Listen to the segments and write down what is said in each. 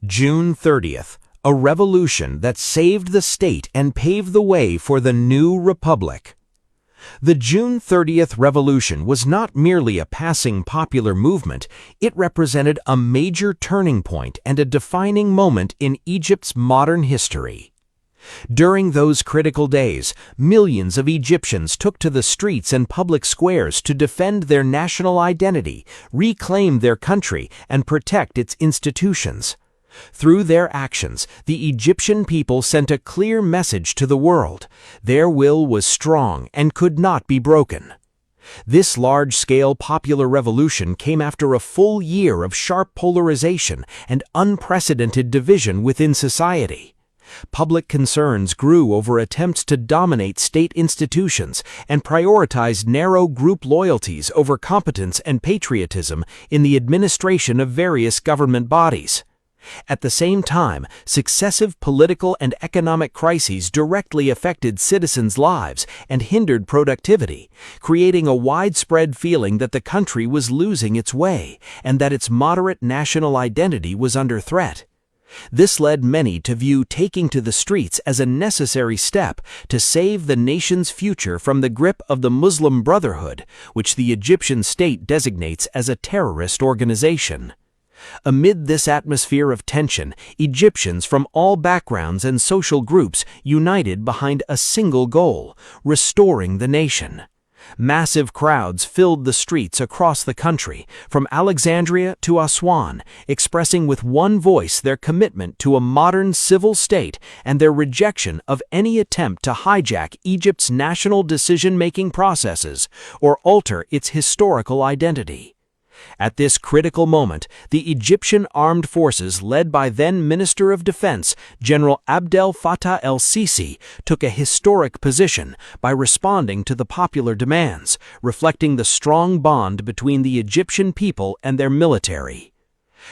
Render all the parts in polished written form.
June 30th, a revolution that saved the state and paved the way for the new republic. The June 30th revolution was not merely a passing popular movement, it represented a major turning point and a defining moment in Egypt's modern history. During those critical days, millions of Egyptians took to the streets and public squares to defend their national identity, reclaim their country, and protect its institutions. Through their actions, the Egyptian people sent a clear message to the world. Their will was strong and could not be broken. This large-scale popular revolution came after a full year of sharp polarization and unprecedented division within society. Public concerns grew over attempts to dominate state institutions and prioritize narrow group loyalties over competence and patriotism in the administration of various government bodies. At the same time, successive political and economic crises directly affected citizens' lives and hindered productivity, creating a widespread feeling that the country was losing its way and that its moderate national identity was under threat. This led many to view taking to the streets as a necessary step to save the nation's future from the grip of the Muslim Brotherhood, which the Egyptian state designates as a terrorist organization. Amid this atmosphere of tension, Egyptians from all backgrounds and social groups united behind a single goal: restoring the nation. Massive crowds filled the streets across the country, from Alexandria to Aswan, expressing with one voice their commitment to a modern civil state and their rejection of any attempt to hijack Egypt's national decision-making processes or alter its historical identity. At this critical moment, the Egyptian armed forces, led by then Minister of Defense, General Abdel Fattah el-Sisi, took a historic position by responding to the popular demands, reflecting the strong bond between the Egyptian people and their military.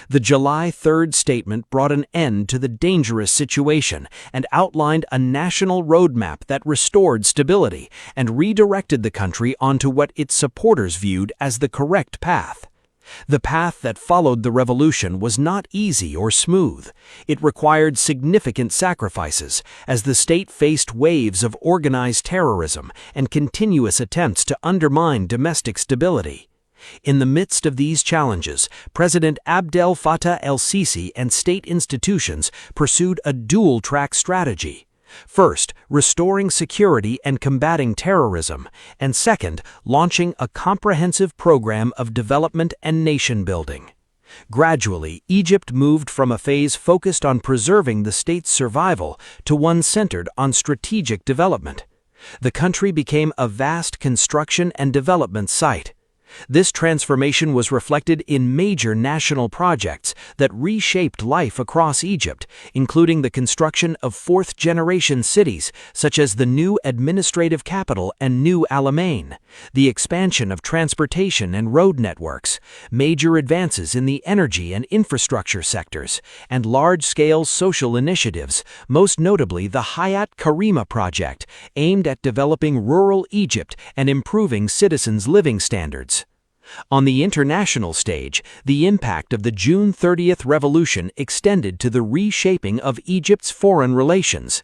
The July 3rd statement brought an end to the dangerous situation and outlined a national roadmap that restored stability and redirected the country onto what its supporters viewed as the correct path. The path that followed the revolution was not easy or smooth. It required significant sacrifices, as the state faced waves of organized terrorism and continuous attempts to undermine domestic stability. In the midst of these challenges, President Abdel Fattah el-Sisi and state institutions pursued a dual-track strategy. First, restoring security and combating terrorism, and second, launching a comprehensive program of development and nation-building. Gradually, Egypt moved from a phase focused on preserving the state's survival to one centered on strategic development. The country became a vast construction and development site. This transformation was reflected in major national projects that reshaped life across Egypt, including the construction of fourth-generation cities such as the new administrative capital and New Alamein, the expansion of transportation and road networks, major advances in the energy and infrastructure sectors, and large-scale social initiatives, most notably the Karima project, aimed at developing rural Egypt and improving citizens' living standards. On the international stage, the impact of the June 30th revolution extended to the reshaping of Egypt's foreign relations.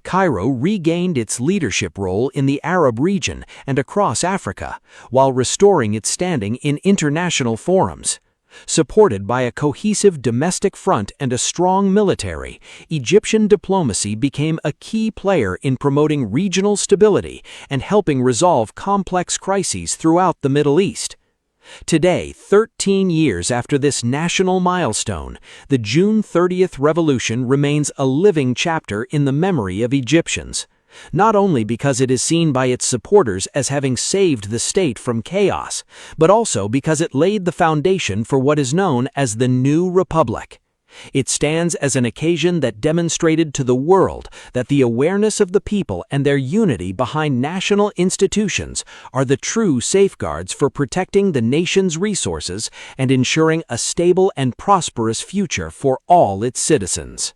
Cairo regained its leadership role in the Arab region and across Africa, while restoring its standing in international forums. Supported by a cohesive domestic front and a strong military, Egyptian diplomacy became a key player in promoting regional stability and helping resolve complex crises throughout the Middle East. Today, 13 years after this national milestone, the June 30th revolution remains a living chapter in the memory of Egyptians, not only because it is seen by its supporters as having saved the state from chaos, but also because it laid the foundation for what is known as the new republic. It stands as an occasion that demonstrated to the world that the awareness of the people and their unity behind national institutions are the true safeguards for protecting the nation's resources and ensuring a stable and prosperous future for all its citizens.